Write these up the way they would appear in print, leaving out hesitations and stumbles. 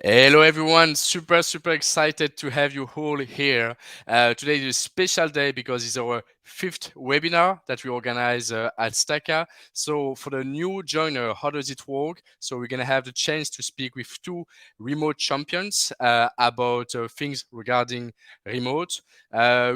Hello, everyone. Super excited to have you all here. Today is a special day because it's our fifth webinar that we organize at Staka. So, for the new joiner, how does it work? So, we're going to have the chance to speak with two remote champions about things regarding remote.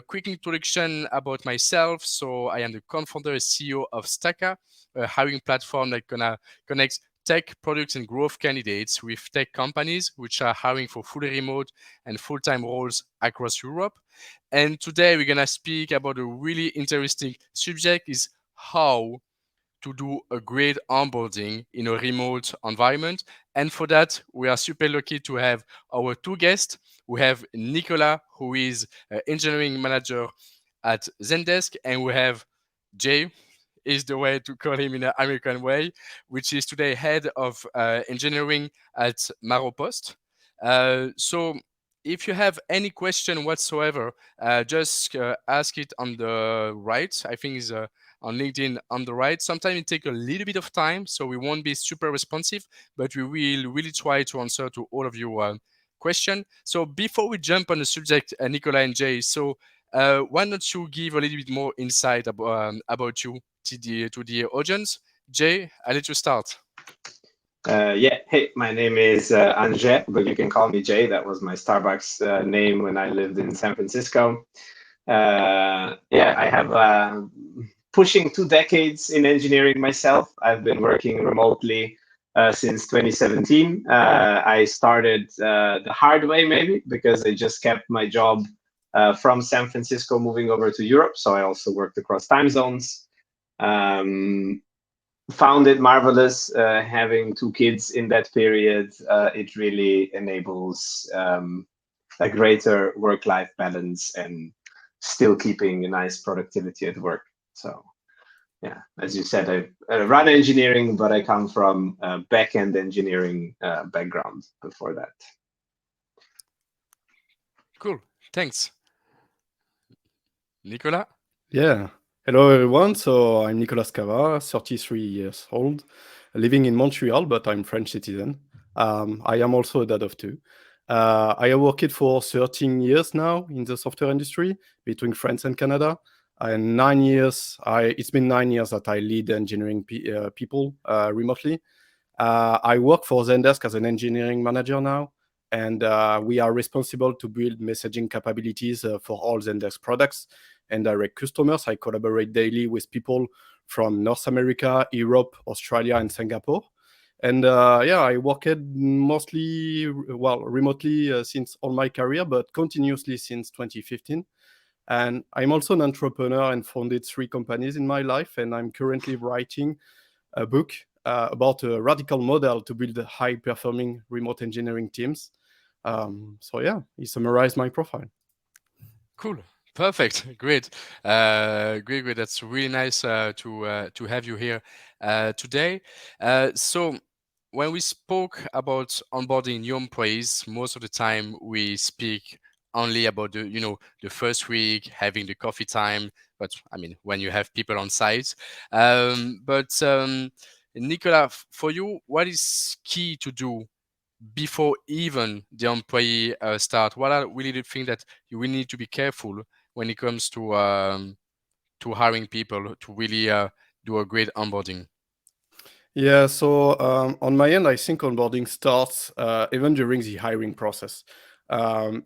Quick introduction about myself. So, I am the co-founder and CEO of Staka, a hiring platform that gonna connect tech products and growth candidates with tech companies which are hiring for fully remote and full-time roles across Europe. And today we're gonna speak about a really interesting subject is how to do a great onboarding in a remote environment. And for that, we are super lucky to have our two guests. We have Nicola, who is engineering manager at Zendesk, and we have Jay, is the way to call him in an American way, which is today head of engineering at Maropost. So if you have any question whatsoever, just ask it on the right. I think is on LinkedIn on the right. Sometimes it takes a little bit of time, so we won't be super responsive, but we will really try to answer to all of your question. So before we jump on the subject, Nicola and Jay, so why don't you give a little bit more insight about you to the audience? Jay, I let you start. Yeah, hey, my name is Ange, but you can call me Jay. That was my Starbucks name when I lived in San Francisco. Yeah, I have pushing 2 decades in engineering myself. I've been working remotely since 2017. I started the hard way, maybe, because I just kept my job from San Francisco moving over to Europe. So I also worked across time zones. Um, Found it marvelous having 2 kids in that period. It really enables a greater work-life balance and still keeping a nice productivity at work. So yeah, as you said, I run engineering, but I come from a back-end engineering background before that. Cool. Thanks. Nicola? Yeah. Hello, everyone. So I'm Nicolas Cava, 33 years old, living in Montreal, but I'm French citizen. I am also a dad of two. I have worked for 13 years now in the software industry between France and Canada. And 9 years, it's been 9 years that I lead engineering people remotely. I work for Zendesk as an engineering manager now, and we are responsible to build messaging capabilities for all Zendesk products and direct customers. I collaborate daily with people from North America, Europe, Australia, and Singapore. And yeah, I worked mostly, well, remotely since all my career, but continuously since 2015. And I'm also an entrepreneur and founded 3 companies in my life. And I'm currently writing a book about a radical model to build high-performing remote engineering teams. So yeah, he summarized my profile. Cool. Perfect. Great. Great. That's really nice to have you here today. So when we spoke about onboarding new employees, most of the time we speak only about the first week, having the coffee time. But I mean, when you have people on site. But Nicola, for you, what is key to do before even the employee start? What are really the things that you really need to be careful when it comes to hiring people to really do a great onboarding? Yeah, so on my end, I think onboarding starts even during the hiring process.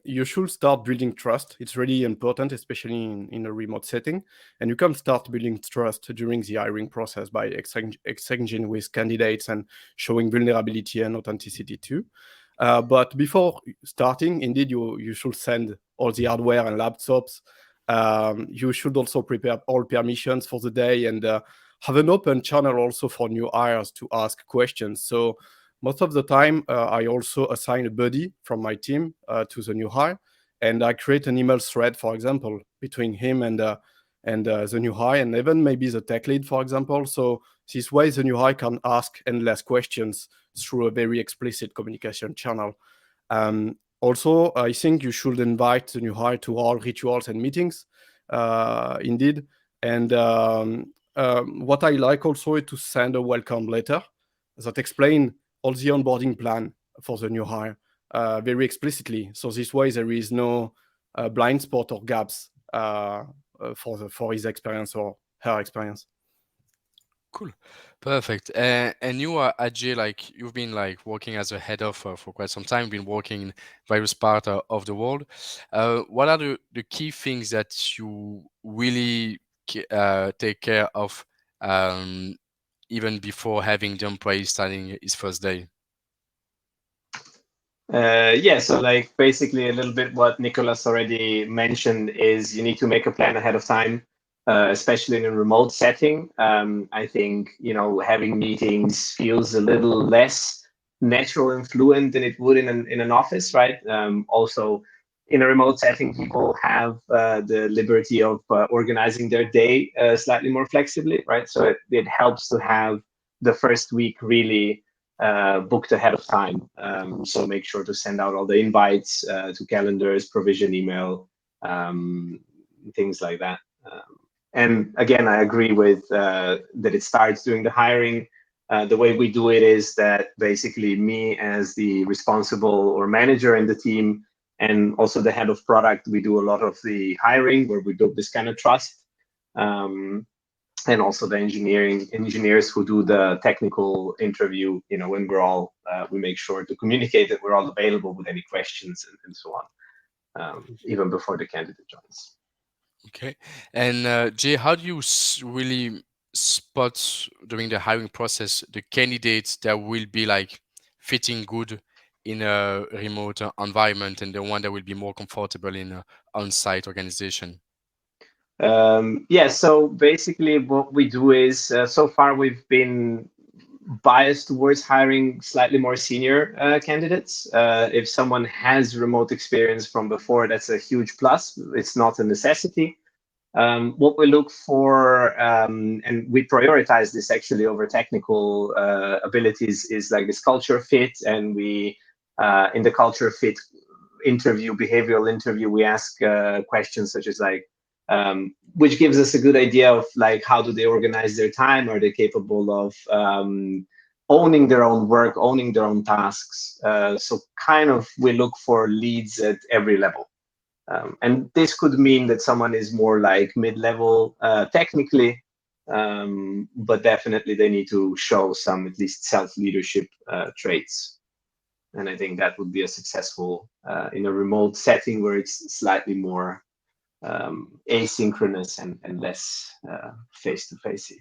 You should start building trust. It's really important, especially in a remote setting. And you can start building trust during the hiring process by exchanging with candidates and showing vulnerability and authenticity too. But before starting, indeed, you should send all the hardware and laptops. You should also prepare all permissions for the day and have an open channel also for new hires to ask questions. So most of the time, I also assign a buddy from my team to the new hire, and I create an email thread, for example, between him and the new hire, and even maybe the tech lead, for example. So this way, the new hire can ask endless questions through a very explicit communication channel. Also, I think you should invite the new hire to all rituals and meetings, indeed. And what I like also is to send a welcome letter that explain all the onboarding plan for the new hire. very explicitly. So this way, there is no blind spot or gaps for his experience or her experience. Cool, perfect. And you are Ajay, like you've been like working as a head of for quite some time, been working in various parts of the world. What are the key things that you really take care of um, even before having the employee starting his first day? Yeah, so like basically a little bit what Nicholas already mentioned is you need to make a plan ahead of time, especially in a remote setting. I think, having meetings feels a little less natural and fluent than it would in an office, right? Also, in a remote setting, people have the liberty of organizing their day slightly more flexibly, right? So it helps to have the first week really booked ahead of time. So make sure to send out all the invites to calendars, provision email, um, things like that. And again, I agree with that it starts doing the hiring. The way we do it is that basically me as the responsible or manager in the team and also the head of product, we do a lot of the hiring where we build this kind of trust. Um, and also the engineers who do the technical interview, when we're all we make sure to communicate that we're all available with any questions and so on, even before the candidate joins. Okay. And Jay, how do you really spot during the hiring process the candidates that will be like fitting good in a remote environment and the one that will be more comfortable in an on-site organization? Yeah, so basically what we do is so far we've been biased towards hiring slightly more senior candidates. If someone has remote experience from before, that's a huge plus. It's not a necessity. What we look for, and we prioritize this actually over technical abilities, is like this culture fit. And we, in the culture fit interview, behavioral interview, we ask questions such as like, which gives us a good idea of like how do they organize their time? Are they capable of owning their own work, owning their own tasks? So kind of we look for leads at every level. And this could mean that someone is more like mid-level technically, but definitely they need to show some at least self-leadership traits. And I think that would be a successful in a remote setting where it's slightly more asynchronous and less face-to-face.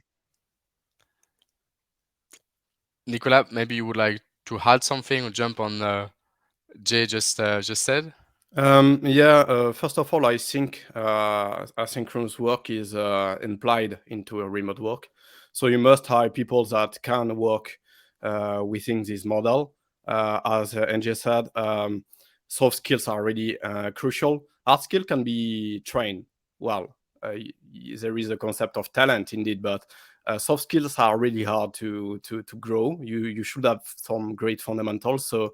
Nicolas, maybe you would like to add something or jump on Jay just said? Yeah, first of all, I think asynchronous work is implied into a remote work. So you must hire people that can work within this model. As NJ said, soft skills are really crucial. Hard skill can be trained. Well, there is a concept of talent indeed, but soft skills are really hard to grow. You should have some great fundamentals. So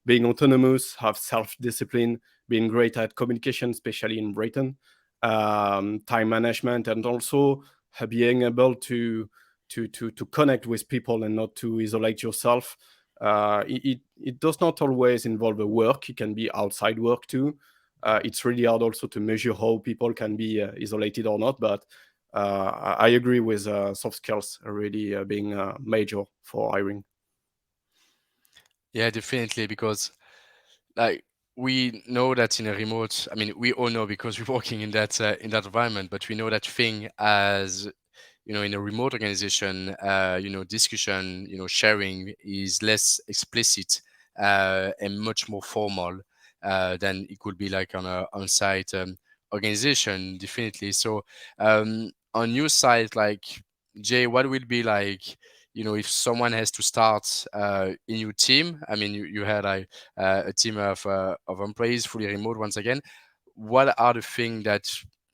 being autonomous, have self-discipline, being great at communication, especially in Britain, time management, and also being able to connect with people and not to isolate yourself. It does not always involve a work. It can be outside work too. It's really hard also to measure how people can be isolated or not. But I agree with soft skills really being major for hiring. Yeah, definitely, because like we know that in a remote, I mean, we all know because we're working in that environment, but we know that thing as in a remote organization, discussion, sharing is less explicit and much more formal than it could be like on a on-site organization, definitely. So on your side, like Jay, what will be like, if someone has to start in your team? I mean, you had a team of employees fully remote once again. What are the things that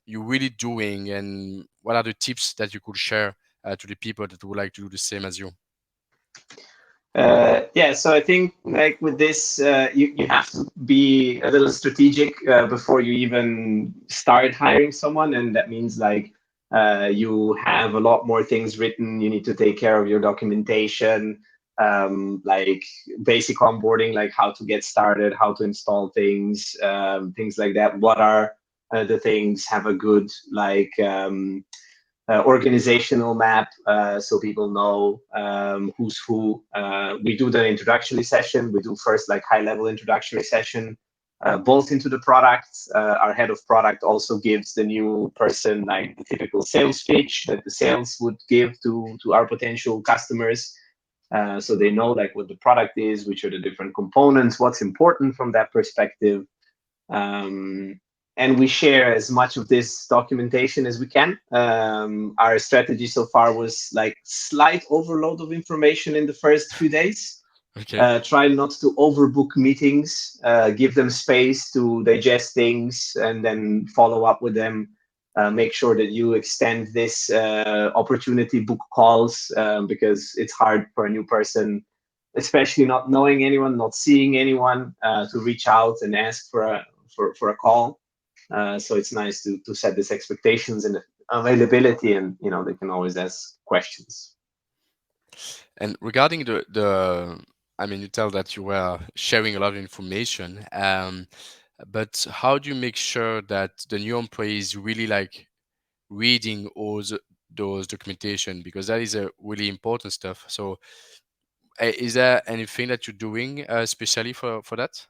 you're really doing, and what are the tips that you could share to the people that would like to do the same as you? Yeah, so I think like with this, you have to be a little strategic before you even start hiring someone, and that means like you have a lot more things written. You need to take care of your documentation. like basic onboarding, like how to get started, how to install things, things like that. What are the things? Have a good organizational map, so people know who's who. We do the introductory session. We do first like high level introductory session, bolt into the product. Our head of product also gives the new person like the typical sales pitch that the sales would give to our potential customers. So they know like what the product is, which are the different components, what's important from that perspective. Um, and we share as much of this documentation as we can. Our strategy so far was like slight overload of information in the first few days. Okay. Try not to overbook meetings, give them space to digest things, and then follow up with them. Make sure that you extend this opportunity book calls, because it's hard for a new person, especially not knowing anyone, not seeing anyone, to reach out and ask for a call. So it's nice to set these expectations and availability, and they can always ask questions. And regarding I mean, you tell that you were sharing a lot of information, but how do you make sure that the new employee is really like reading those documentation? Because that is a really important stuff. So, is there anything that you're doing especially for that?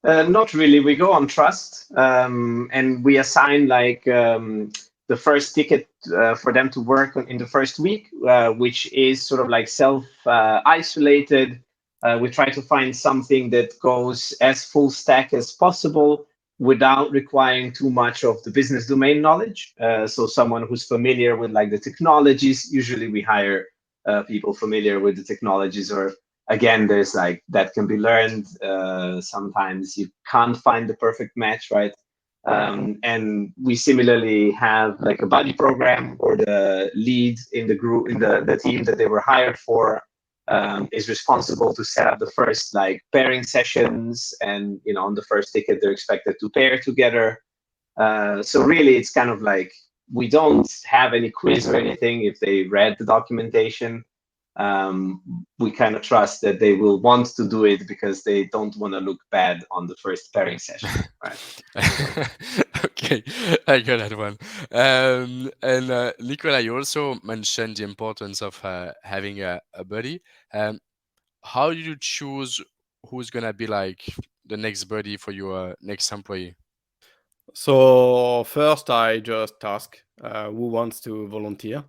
Not really. We go on trust, and we assign like the first ticket for them to work in the first week, which is sort of like self isolated. We try to find something that goes as full stack as possible without requiring too much of the business domain knowledge. So someone who's familiar with like the technologies. Usually, we hire people familiar with the technologies, or again, there's like that can be learned. Sometimes you can't find the perfect match, right? And we similarly have like a buddy program, or the lead in the group, in the team that they were hired for, is responsible to set up the first like pairing sessions. And on the first ticket, they're expected to pair together. So really, it's kind of like we don't have any quiz or anything if they read the documentation. We kind of trust that they will want to do it because they don't want to look bad on the first pairing session, right? Okay, I got that one. And Nicola, you also mentioned the importance of having a buddy. Um, how do you choose who's gonna be like the next buddy for your next employee? So first, I just ask who wants to volunteer.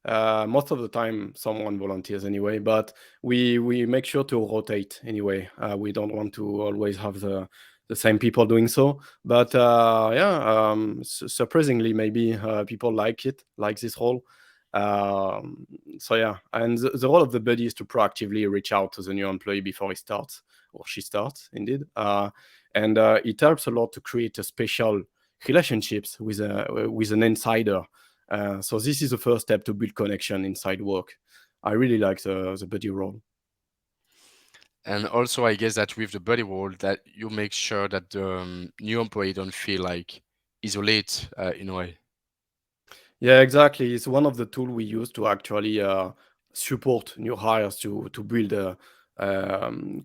Most of the time, someone volunteers anyway, but we make sure to rotate anyway. We don't want to always have the same people doing so. But yeah, surprisingly, maybe people like this role. Um, so yeah, and the role of the buddy is to proactively reach out to the new employee before he starts or she starts, indeed. And it helps a lot to create a special relationships with an insider. So this is the first step to build connection inside work. I really like the buddy role. And also, I guess that with the buddy role, that you make sure that the new employee don't feel like isolate in a way. Yeah, exactly. It's one of the tools we use to actually support new hires to build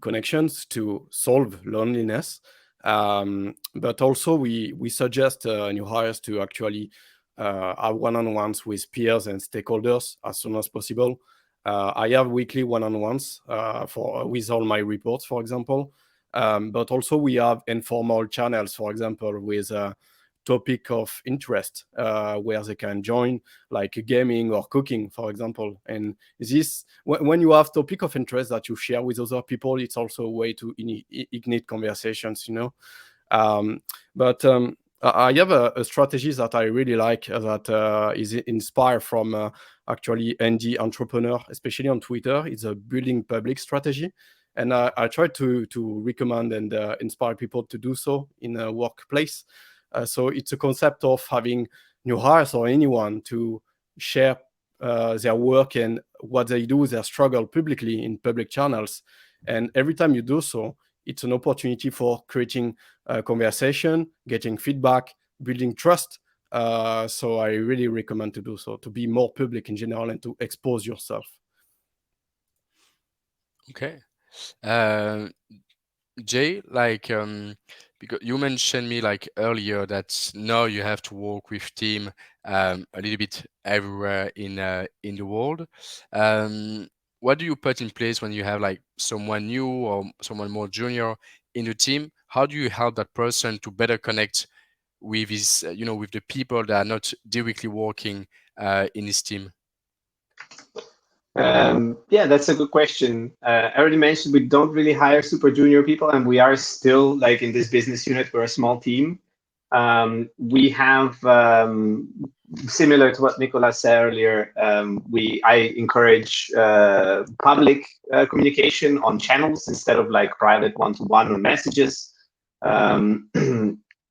connections to solve loneliness. But also, we suggest new hires to actually have one-on-ones with peers and stakeholders as soon as possible. I have weekly one-on-ones for with all my reports, for example. But also, we have informal channels, for example, with topic of interest where they can join, like gaming or cooking, for example. And this, when you have topic of interest that you share with other people, it's also a way to ignite conversations, but I have a strategy that I really like that is inspired from actually indie entrepreneur, especially on Twitter. It's a building public strategy. And I try to recommend and inspire people to do so in a workplace. So it's a concept of having new hires or anyone to share their work and what they do, their struggle publicly in public channels. And every time you do so, it's an opportunity for creating a conversation, getting feedback, building trust. So I really recommend to do so, to be more public in general and to expose yourself. Okay. Uh, Jay, like because you mentioned me like earlier that now you have to work with team a little bit everywhere in the world. Um, what do you put in place when you have like someone new or someone more junior in the team? How do you help that person to better connect with his, with the people that are not directly working in his team? Yeah, that's a good question. I already mentioned we don't really hire super junior people, and we are still like in this business unit, we're a small team. We have similar to what Nicolas said earlier. I encourage public communication on channels instead of like private one-to-one or messages. Um,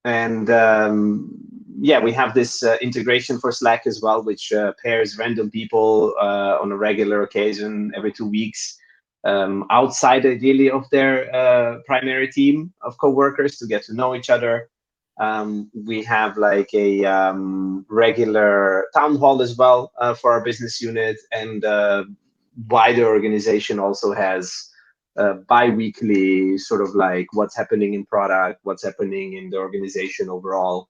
and yeah, we have this integration for Slack as well, which pairs random people on a regular occasion every 2 weeks, outside ideally of their primary team of coworkers to get to know each other. We have like a regular town hall as well for our business unit, and wider organization also has bi-weekly sort of like what's happening in product, what's happening in the organization overall,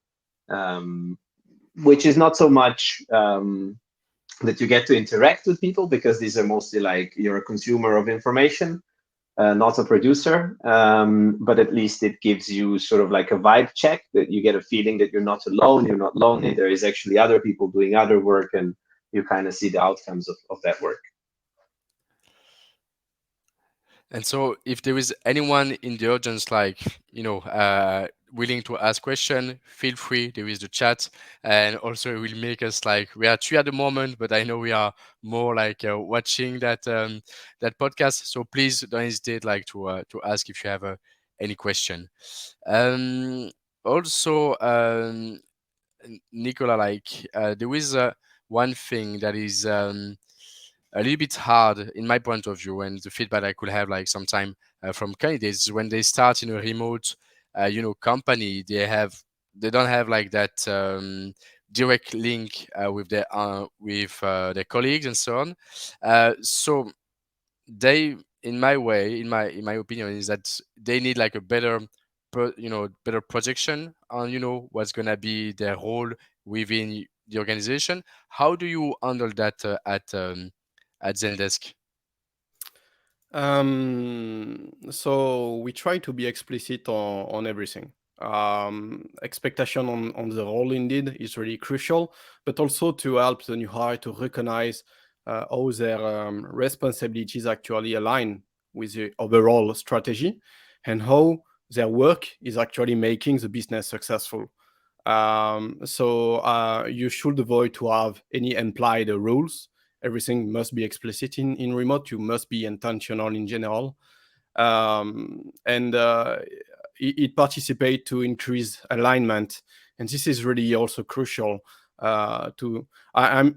um, which is not so much that you get to interact with people because these are mostly like you're a consumer of information, not a producer. But at least it gives you sort of like a vibe check that you get a feeling that you're not alone, you're not lonely. There is actually other people doing other work, and you kind of see the outcomes of that work. And so, if there is anyone in the audience, like willing to ask question, feel free. There is the chat, and also it will make us like we are three at the moment, but I know we are more like watching that podcast. So please don't hesitate like to ask if you have any question. Um, Also, Nicola, like there is one thing that is a little bit hard in my point of view, and the feedback I could have like sometime from candidates when they start in a remote, company, they don't have like that direct link with their colleagues and so on. So they, in my way, in my opinion, is that they need like a better better projection on what's gonna be their role within the organization. How do you handle that at Zendesk? So we try to be explicit on everything. Expectation on the role indeed is really crucial, but also to help the new hire to recognize how their responsibilities actually align with the overall strategy and how their work is actually making the business successful. So you should avoid to have any implied rules. Everything must be explicit in remote. You must be intentional in general, and it participate to increase alignment. And this is really also crucial. To I,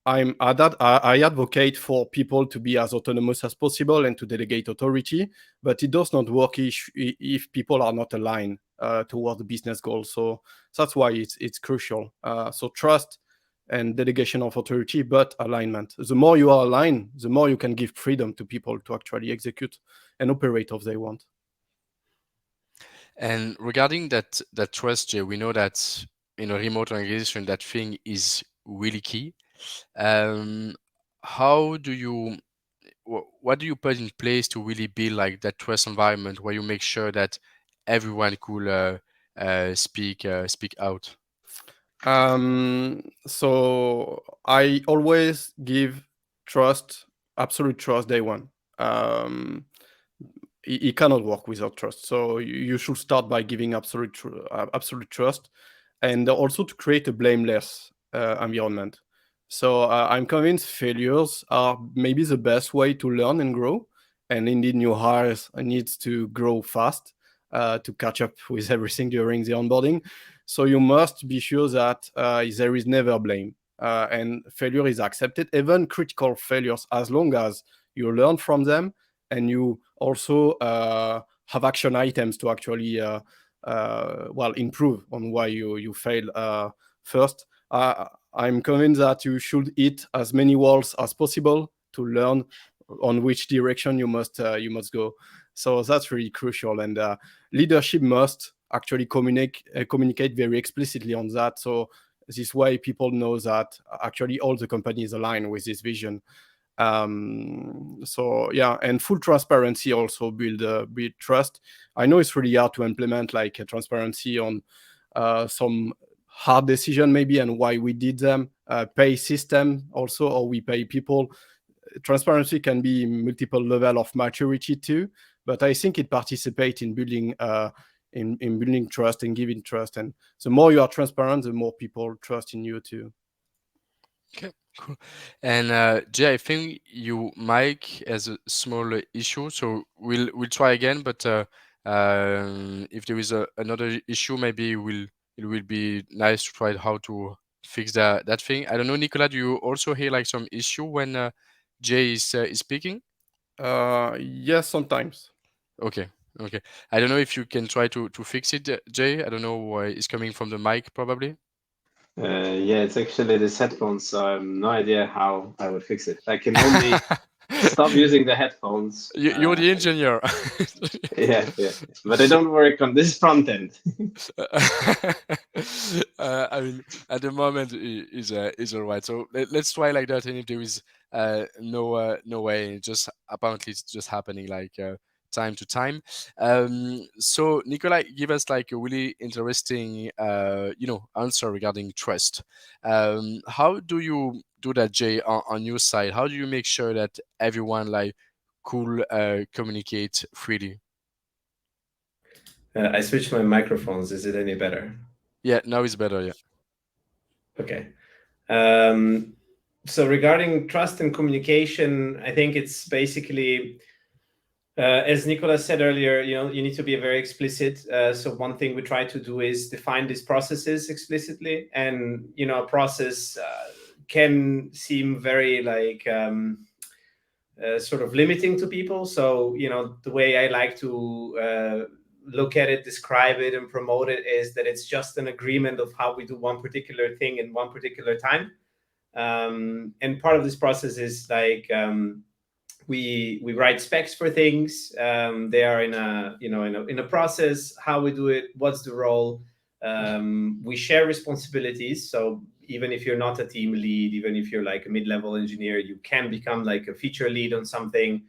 I advocate for people to be as autonomous as possible and to delegate authority, but it does not work if people are not aligned toward the business goals. So that's why it's crucial. So trust and delegation of authority, but alignment. The more you are aligned, the more you can give freedom to people to actually execute and operate as they want. And regarding that trust, Jay, we know that in a remote organization, that thing is really key. Um, how do you what do you put in place to really build like that trust environment where you make sure that everyone could speak out? So I always give trust, absolute trust day one. Um, it cannot work without trust. So you should start by giving absolute trust, and also to create a blameless environment. So I'm convinced failures are maybe the best way to learn and grow. And indeed, new hires needs to grow fast to catch up with everything during the onboarding. So you must be sure that there is never blame, and failure is accepted, even critical failures, as long as you learn from them and you also have action items to actually improve on why you failed first. I'm convinced that you should hit as many walls as possible to learn on which direction you must go. So that's really crucial, and leadership must actually communicate very explicitly on that. So this way, people know that actually all the companies align with this vision. So yeah, and full transparency also build trust. I know it's really hard to implement like a transparency on some hard decision maybe and why we did them. Pay system also, or we pay people. Transparency can be multiple level of maturity too, but I think it participates in building in building trust and giving trust. And the more you are transparent, the more people trust in you too. Okay, cool. And Jay, I think you mic has a small issue, so we'll try again. But if there is another issue, maybe it will be nice to try how to fix that thing. I don't know, Nicolas, do you also hear like some issue when Jay is speaking? Yes, sometimes. Okay, okay. I don't know if you can try to fix it, Jay. I don't know why it's coming from the mic, probably. Yeah, it's actually this headphones, so I have no idea how I would fix it. I can only stop using the headphones. You're the engineer. Yeah, yeah, but they don't work on this front end. I mean, at the moment is all right. So let's try like that, and if there is no way, just apparently it's just happening like time to time. So Nikolai, give us like a really interesting answer regarding trust. How do you do that, Jay, on your side? How do you make sure that everyone like could communicate freely? I switched my microphones. Is it any better? Yeah, now it's better. Yeah. Okay. So regarding trust and communication, I think it's basically, as Nicolas said earlier, you need to be very explicit. So one thing we try to do is define these processes explicitly, and a process can seem very like sort of limiting to people. So the way I like to look at it, describe it, and promote it is that it's just an agreement of how we do one particular thing in one particular time. And part of this process is like we write specs for things. They are in a process. How we do it, what's the role? We share responsibilities. So even if you're not a team lead, even if you're like a mid-level engineer, you can become like a feature lead on something.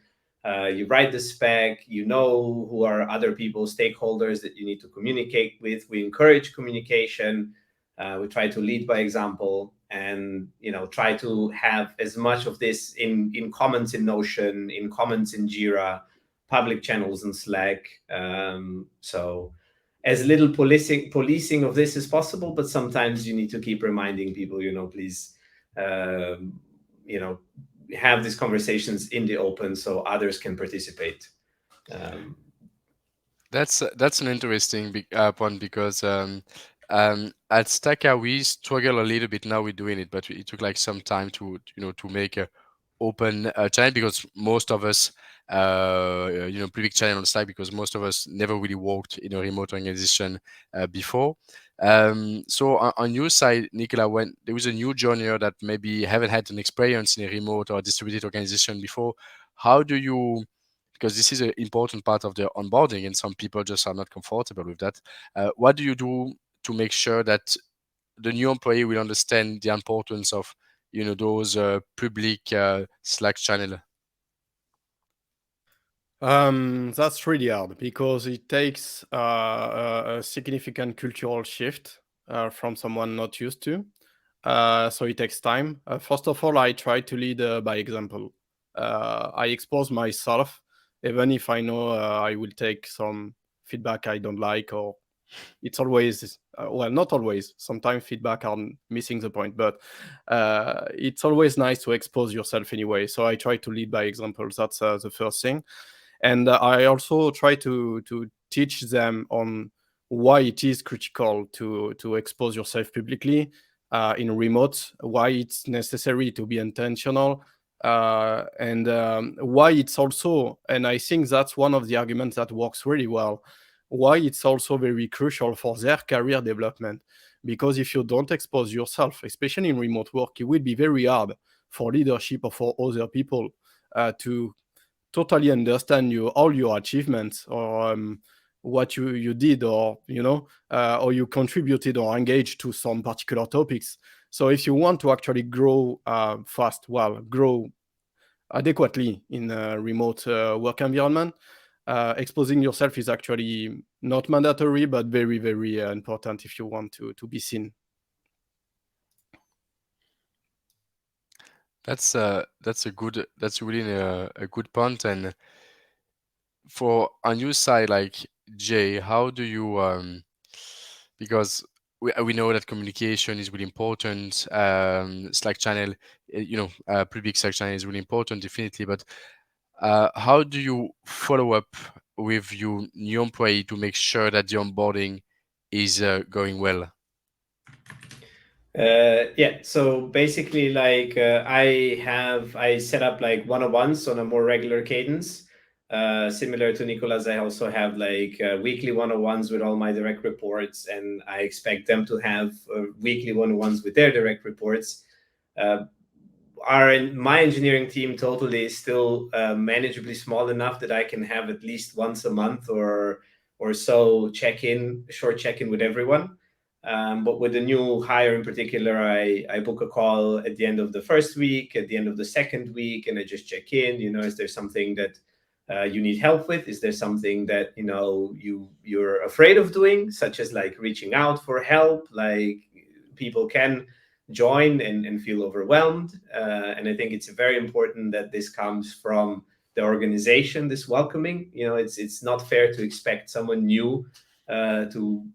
You write the spec, who are other people, stakeholders that you need to communicate with. We encourage communication. We try to lead by example, and try to have as much of this in comments in Notion, in comments in Jira, public channels in Slack. So as little policing of this as possible, but sometimes you need to keep reminding people, please, have these conversations in the open so others can participate. That's an interesting point because at Stacka we struggle a little bit now. We're doing it, but it took like some time to make a open channel because most of us pretty big channel on Slack because most of us never really worked in a remote organization before. So on your side, Nicola, when there was a new junior that maybe haven't had an experience in a remote or distributed organization before, how do you, because this is an important part of the onboarding and some people just are not comfortable with that. What do you do to make sure that the new employee will understand the importance of those public Slack channel? That's really hard because it takes a significant cultural shift from someone not used to. So it takes time. First of all, I try to lead by example. I expose myself, even if I know I will take some feedback I don't like, or it's always well, not always. Sometimes feedback are missing the point, but it's always nice to expose yourself anyway. So I try to lead by example. That's the first thing. And I also try to teach them on why it is critical to expose yourself publicly in remote, why it's necessary to be intentional, and why it's also, and I think that's one of the arguments that works really well, why it's also very crucial for their career development. Because if you don't expose yourself, especially in remote work, it will be very hard for leadership or for other people to totally understand all your achievements, or what you did, or or you contributed or engaged to some particular topics. So if you want to actually grow grow adequately in a remote work environment, exposing yourself is actually not mandatory, but very, very important if you want to be seen. That's really a good point. And for on your side, like Jay, how do you because we know that communication is really important. Slack channel, pretty big Slack channel is really important, definitely. But how do you follow up with your new employee to make sure that the onboarding is going well? Yeah, so basically, like I set up like one-on-ones on a more regular cadence. Similar to Nicolas, I also have like weekly one-on-ones with all my direct reports, and I expect them to have weekly one-on-ones with their direct reports. Uh, my engineering team totally is still manageably small enough that I can have at least once a month or so short check-in with everyone. But with the new hire in particular, I book a call at the end of the first week, at the end of the second week, and I just check in. Is there something that you need help with? Is there something that you're afraid of doing, such as like reaching out for help? Like people can join and feel overwhelmed. And I think it's very important that this comes from the organization, this welcoming. It's not fair to expect someone new to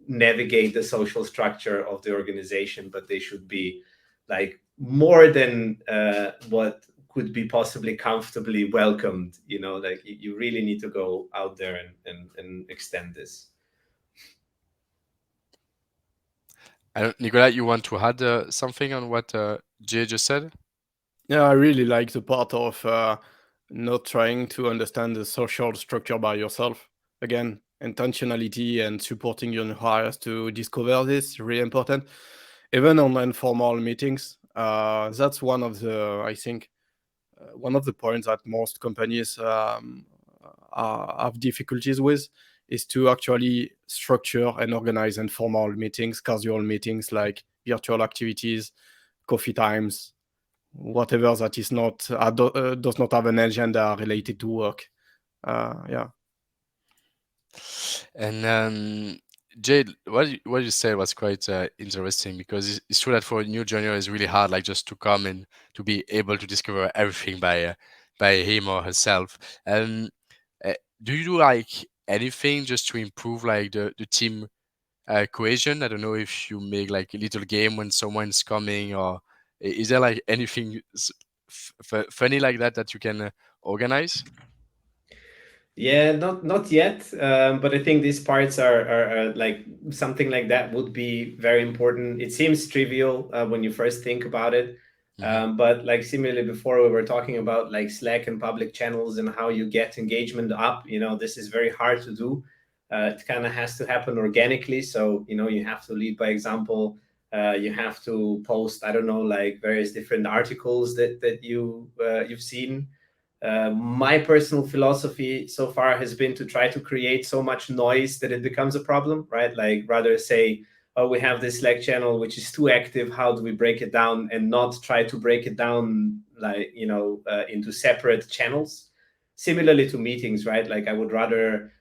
navigate the social structure of the organization, but they should be like more than what could be possibly comfortably welcomed. Like you really need to go out there and extend this. Nicolas, you want to add something on what Jay just said? Yeah, I really like the part of not trying to understand the social structure by yourself. Again, intentionality and supporting your new hires to discover this really important. Even on informal meetings, that's one of the, I think, one of the points that most companies have difficulties with, is to actually structure and organize informal meetings, casual meetings like virtual activities, coffee times, whatever that is not does not have an agenda related to work. Yeah. And Jade, what you said was quite interesting, because it's true that for a new joiner it's really hard, like just to come and to be able to discover everything by him or herself. Um, uh, do you do like anything just to improve like the team cohesion? I don't know if you make like a little game when someone's coming, or is there like anything funny like that you can organize? Yeah, not yet. But I think these parts are like something like that would be very important. It seems trivial when you first think about it. Hmm. But like similarly before we were talking about like Slack and public channels and how you get engagement up, this is very hard to do. It kind of has to happen organically. So, you have to lead by example. You have to post, I don't know, like various different articles that you've seen. My personal philosophy so far has been to try to create so much noise that it becomes a problem, right? Like rather say, oh, we have this Slack channel which is too active. How do we break it down? And not try to break it down like into separate channels. Similarly to meetings, right? Like I would rather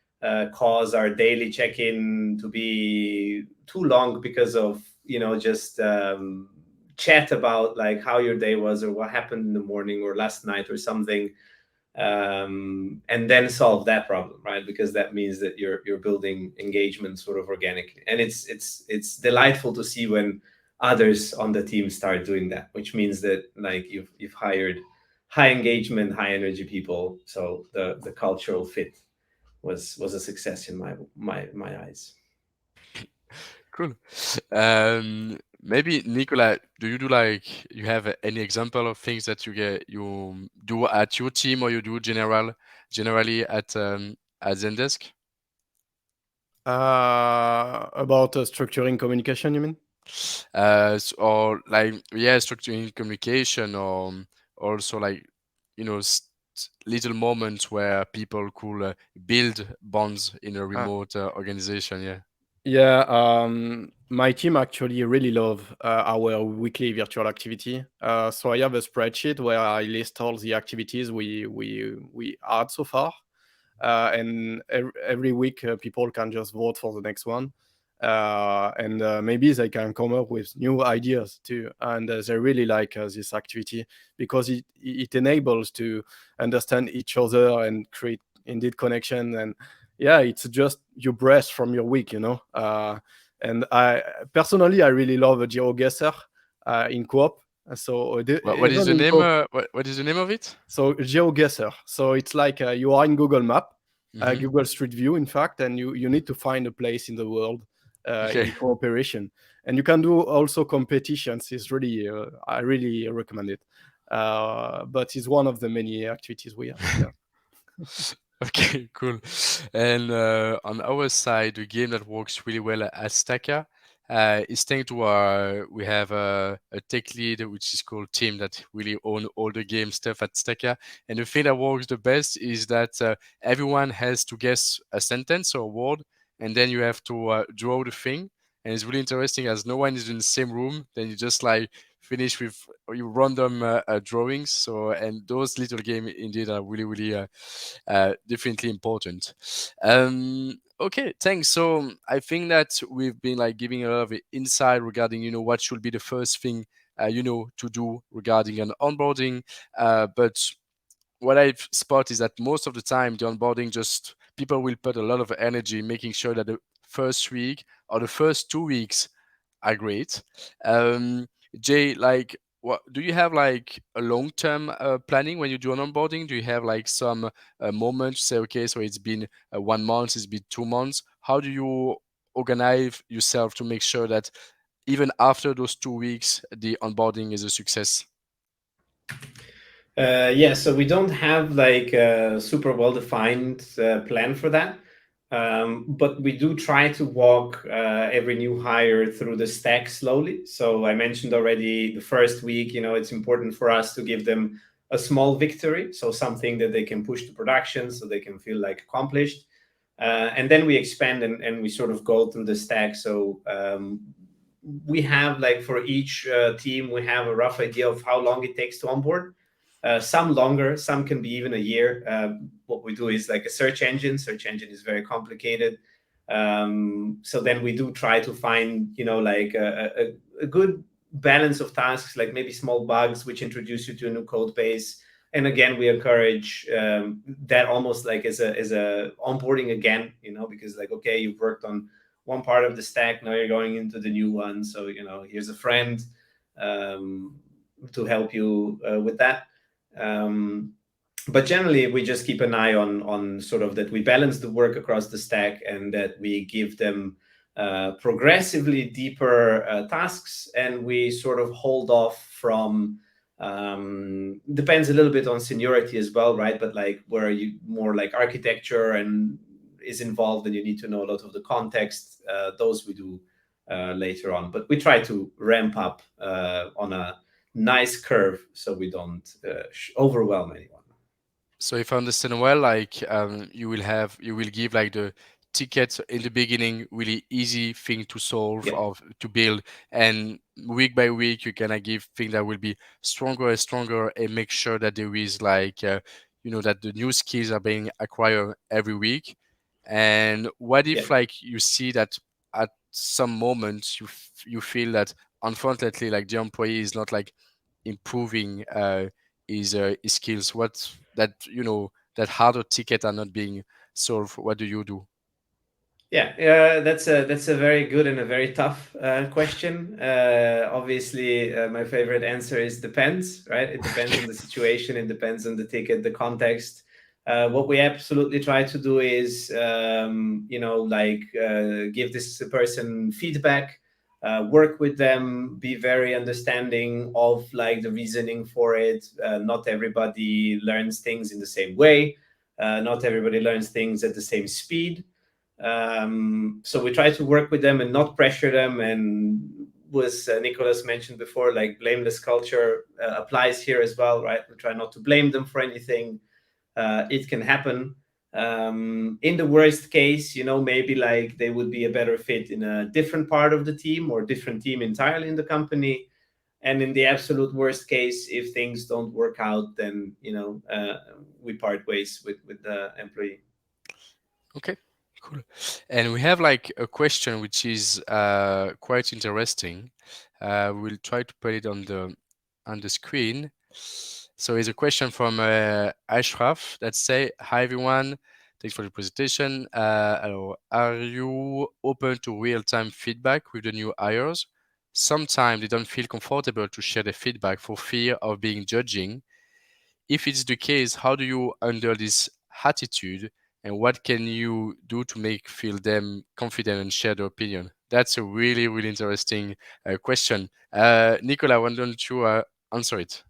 cause our daily check-in to be too long because of just chat about like how your day was or what happened in the morning or last night or something, and then solve that problem, right? Because that means that you're building engagement sort of organically, and it's delightful to see when others on the team start doing that, which means that like you've hired high engagement, high energy people. So the cultural fit was a success in my eyes. Cool. Maybe Nicola, do you do like you have any example of things that you do at your team, or you do generally at Zendesk? About structuring communication, you mean? Or like, yeah, structuring communication, or also like little moments where people could build bonds in a Ah, remote organization. Yeah. yeah, my team actually really love our weekly virtual activity. So I have a spreadsheet where I list all the activities we had so far, and every week people can just vote for the next one, and maybe they can come up with new ideas too. And they really like this activity because it enables to understand each other and create indeed connection. And yeah, it's just you breath from your week, you know. And I personally I really love a GeoGuessr in co-op. So What is even the in name? co-op, What is the name of it? so GeoGuessr. So it's like you are in Google Map, Hmm. Google Street View, in fact, and you need to find a place in the world Okay. in cooperation. And you can do also competitions. It's really I really recommend it. But it's one of the many activities we have. Yeah. Okay, cool. And on our side, the game that works really well at Staka is thanks to our, we have a tech lead, which is called Tim, that really own all the game stuff at Staka. And the thing that works the best is that everyone has to guess a sentence or a word, and then you have to draw the thing. And it's really interesting as no one is in the same room. Then you just like finish with your random drawings. So, and those little games indeed are really, really definitely important. Okay, thanks. So I think that we've been like giving a lot of insight regarding, what should be the first thing, to do regarding an onboarding. But what I've spotted is that most of the time the onboarding just people will put a lot of energy making sure that the first week or the first 2 weeks are great. Um, Jay, like, what do you have like a long-term planning when you do an onboarding? Do you have like some moment to say, okay, so it's been 1 month, it's been 2 months. How do you organize yourself to make sure that even after those 2 weeks, the onboarding is a success? Yeah, so we don't have like a super well-defined plan for that. But we do try to walk every new hire through the stack slowly. So I mentioned already the first week, it's important for us to give them a small victory. So something that they can push to production so they can feel like accomplished. And then we expand and we sort of go through the stack. So we have like for each team, we have a rough idea of how long it takes to onboard. Some longer, some can be even a year. What we do is like a search engine. Search engine is very complicated. So then we do try to find, like a good balance of tasks, like maybe small bugs which introduce you to a new code base. And again, we encourage that almost like as a onboarding again, because like, okay, you've worked on one part of the stack, now you're going into the new one. So, here's a friend um, to help you with that. Um, but generally, we just keep an eye on sort of that we balance the work across the stack and that we give them progressively deeper tasks, and we sort of hold off from depends a little bit on seniority as well, right? But like where you more like architecture and is involved and you need to know a lot of the context, those we do later on. But we try to ramp up on a nice curve so we don't overwhelm anyone. So if I understand well, like you will give like the tickets in the beginning, really easy thing to solve Yeah. or to build, and week by week you can give things that will be stronger and stronger, and make sure that there is like that the new skills are being acquired every week. And what Yeah. if like you see that at some moments you feel that unfortunately like the employee is not like improving his skills, what that that harder ticket are not being solved, what do you do? Yeah, that's a very good and a very tough question. Obviously, my favorite answer is depends, right? It depends on the situation, it depends on the ticket, the context. What we absolutely try to do is, like give this person feedback, work with them, be very understanding of like the reasoning for it. Not everybody learns things in the same way. Not everybody learns things at the same speed. So we try to work with them and not pressure them, and was Nicholas mentioned before, like blameless culture applies here as well, right? We try not to blame them for anything. It can happen. In the worst case, maybe like they would be a better fit in a different part of the team or different team entirely in the company. And in the absolute worst case, if things don't work out, then we part ways with the employee. Okay, cool. And we have like a question which is quite interesting. We'll try to put it on the screen. So it's a question from Ashraf that say, "Hi everyone, thanks for the presentation. Hello, are you open to real-time feedback with the new hires? Sometimes they don't feel comfortable to share the feedback for fear of being judging. If it's the case, how do you handle this attitude, and what can you do to make feel them confident and share their opinion?" That's a really, really interesting question. Nicola, why don't you answer it?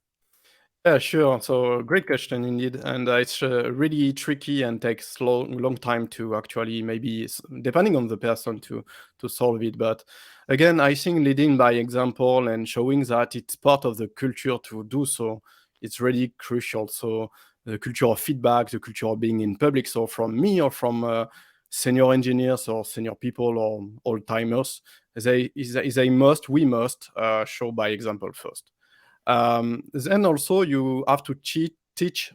Yeah, sure. So great question indeed, and it's really tricky and takes long time to actually maybe depending on the person to solve it. But again, I think leading by example and showing that it's part of the culture to do so, it's really crucial. So the culture of feedback, the culture of being in public. So from me or from senior engineers or senior people or old timers, we must show by example first. Then also you have to teach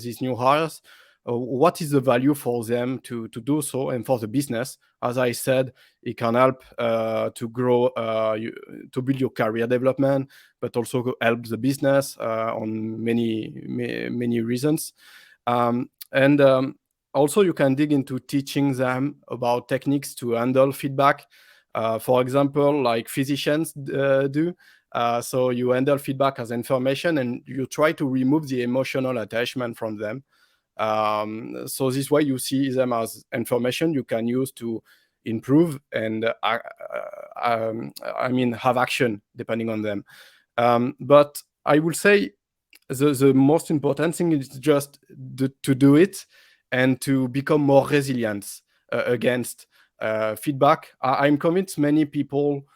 these new hires what is the value for them to do so, and for the business. As I said, it can help to grow, to build your career development, but also help the business on many reasons. And also you can dig into teaching them about techniques to handle feedback. For example, like physicians do. So you handle feedback as information, and you try to remove the emotional attachment from them. So this way you see them as information you can use to improve and have action depending on them. But I will say the most important thing is just to do it and to become more resilient against feedback. I'm convinced many people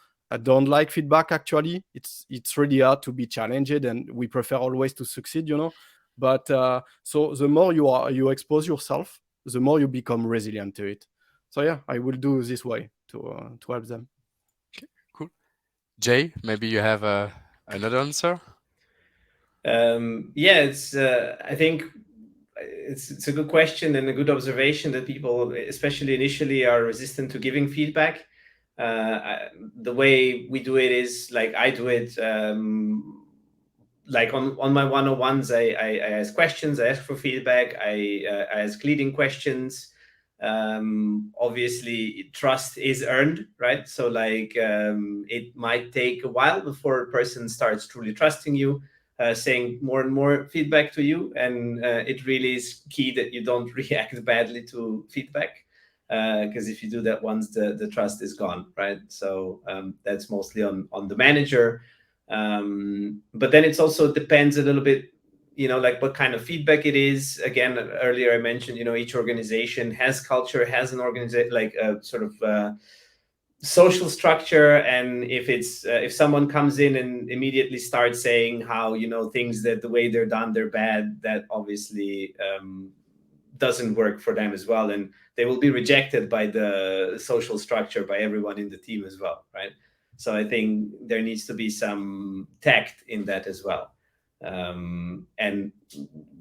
don't like feedback. Actually, it's really hard to be challenged, and we prefer always to succeed, But so the more you expose yourself, the more you become resilient to it. So yeah, I will do this way to help them. Okay, cool. Jay, maybe you have another answer? Yeah, it's I think it's a good question and a good observation that people, especially initially, are resistant to giving feedback. The way we do it is like I do it. Like on my one-on-ones, I ask questions, I ask for feedback, I ask leading questions. Obviously, trust is earned, right? So like it might take a while before a person starts truly trusting you, saying more and more feedback to you, and it really is key that you don't react badly to feedback, because if you do that once, the trust is gone, right? So that's mostly on the manager. But then it's also depends a little bit, like what kind of feedback it is. Again, earlier I mentioned, each organization has culture, has an organization, like a sort of social structure. And if someone comes in and immediately starts saying how, things that the way they're done, they're bad, that obviously doesn't work for them as well. And they will be rejected by the social structure, by everyone in the team as well, right? So I think there needs to be some tact in that as well. And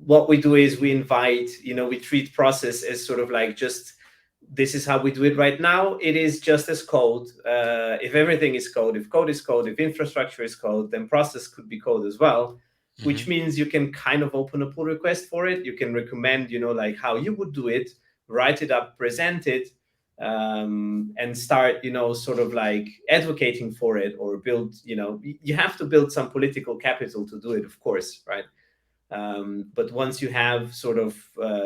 what we do is we invite, we treat process as sort of like just, this is how we do it right now. It is just as code. If everything is code, if code is code, if infrastructure is code, then process could be code as well. Which means you can kind of open a pull request for it. You can recommend, like how you would do it, write it up, present it, and start, sort of like advocating for it, or build, you have to build some political capital to do it, of course, right? But once you have sort of,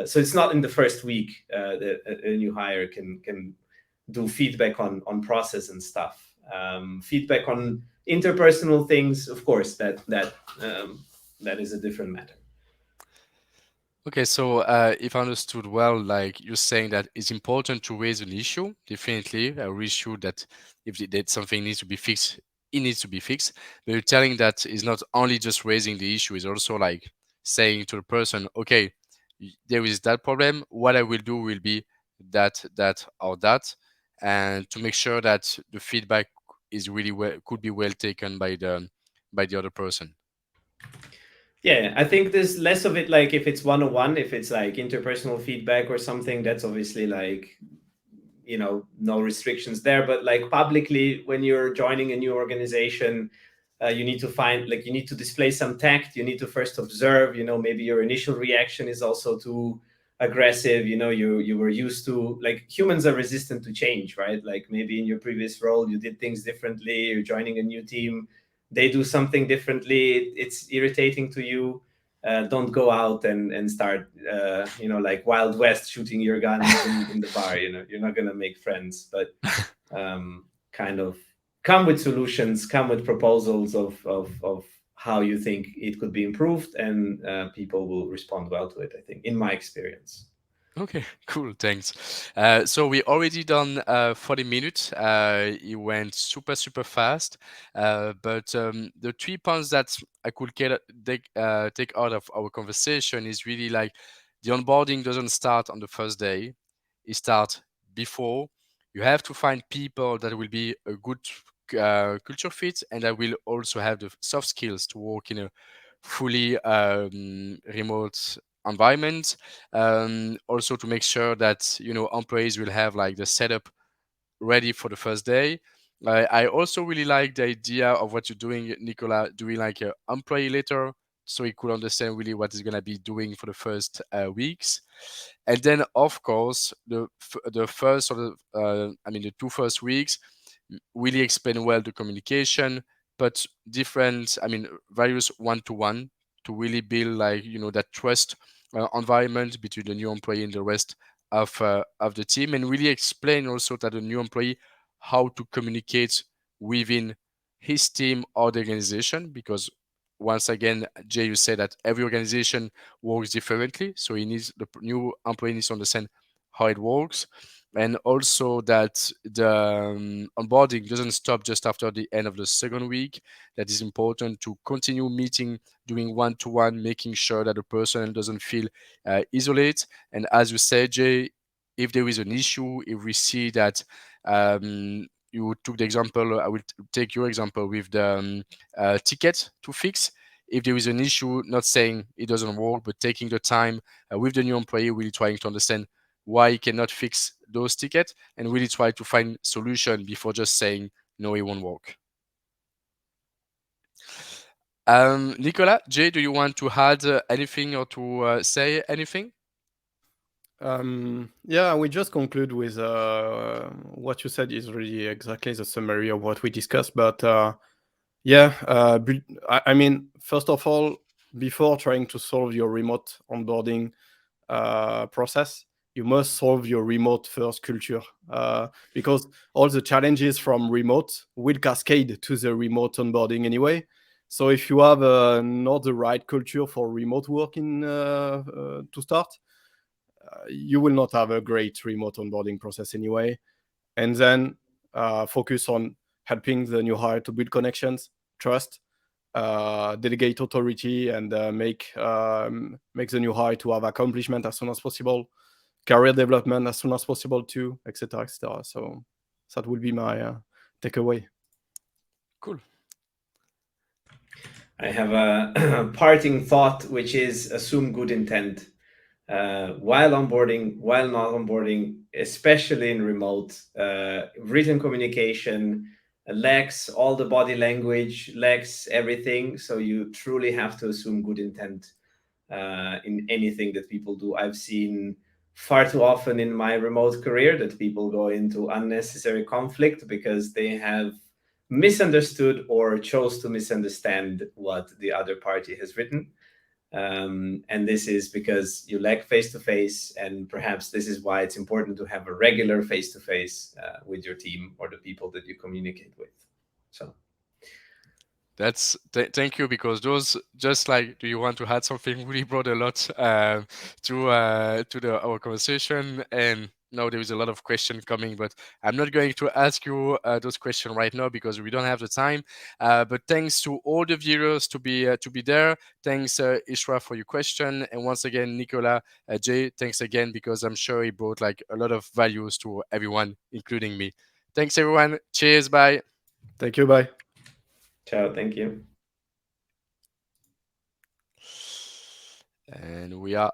so it's not in the first week that a new hire can do feedback on process and stuff. Feedback on interpersonal things, of course, that is a different matter. Okay, so if I understood well, like you're saying that it's important to raise an issue, definitely a issue that if that something needs to be fixed, it needs to be fixed. But you're telling that it's not only just raising the issue, it's also like saying to the person, okay, there is that problem. What I will do will be that, that, or that, and to make sure that the feedback is really well, could be well taken by the other person. Yeah, I think there's less of it like if it's one-on-one, if it's like interpersonal feedback or something, that's obviously like, no restrictions there. But like publicly, when you're joining a new organization, you need to find, like, you need to display some tact. You need to first observe, maybe your initial reaction is also too aggressive. You were used to, like, humans are resistant to change, right? Like maybe in your previous role, you did things differently. You're joining a new team, they do something differently. It's irritating to you. Don't go out and start, like Wild West shooting your guns in the bar. You're not going to make friends, but kind of come with solutions, come with proposals of how you think it could be improved, and people will respond well to it, I think, in my experience. Okay, cool. Thanks. So we already done 40 minutes. It went super, super fast. But the 3 points that I could take out of our conversation is really like the onboarding doesn't start on the first day. It starts before. You have to find people that will be a good culture fit and that will also have the soft skills to work in a fully remote environment. Also to make sure that employees will have like the setup ready for the first day. I also really like the idea of what you're doing, Nicola, doing like a employee letter, so he could understand really what he's gonna be doing for the first weeks. And then, of course, the first or the 2 first weeks really explain well the communication, but different, various one-to-one to really build like that trust environment between the new employee and the rest of the team, and really explain also to the new employee how to communicate within his team or the organization, because once again, Jay, you said that every organization works differently, so the new employee needs to understand how it works, and also that the onboarding doesn't stop just after the end of the second week. That is important to continue meeting, doing one-to-one, making sure that the person doesn't feel isolated. And as you said, Jay, if there is an issue, if we see that you took the example, I will take your example with the ticket to fix. If there is an issue, not saying it doesn't work, but taking the time with the new employee, really trying to understand why he cannot fix those tickets and really try to find solution before just saying no, it won't work. Nicola, Jay, do you want to add anything or to say anything? Yeah, we just conclude with what you said is really exactly the summary of what we discussed. But yeah, I mean, first of all, before trying to solve your remote onboarding process, you must solve your remote first culture, because all the challenges from remote will cascade to the remote onboarding anyway. So if you have not the right culture for remote working to start, you will not have a great remote onboarding process anyway. And then focus on helping the new hire to build connections, trust, delegate authority, and make the new hire to have accomplishment as soon as possible, career development as soon as possible too, etc., etc. So that will be my takeaway. Cool. I have a parting thought, which is assume good intent. While onboarding, while not onboarding, especially in remote, written communication lacks all the body language, lacks everything. So you truly have to assume good intent in anything that people do. I've seen far too often in my remote career that people go into unnecessary conflict because they have misunderstood or chose to misunderstand what the other party has written. And this is because you lack face to face, and perhaps this is why it's important to have a regular face to face with your team or the people that you communicate with. So, Thank you, because those, just like, do you want to add something, really brought a lot to the our conversation. And now there is a lot of questions coming, but I'm not going to ask you those questions right now because we don't have the time. But thanks to all the viewers to be there. Thanks, Ishra, for your question, and once again, Nicola, Jay, thanks again, because I'm sure he brought like a lot of values to everyone, including me. Thanks, everyone. Cheers. Bye. Thank you. Bye. Ciao. Thank you. And we are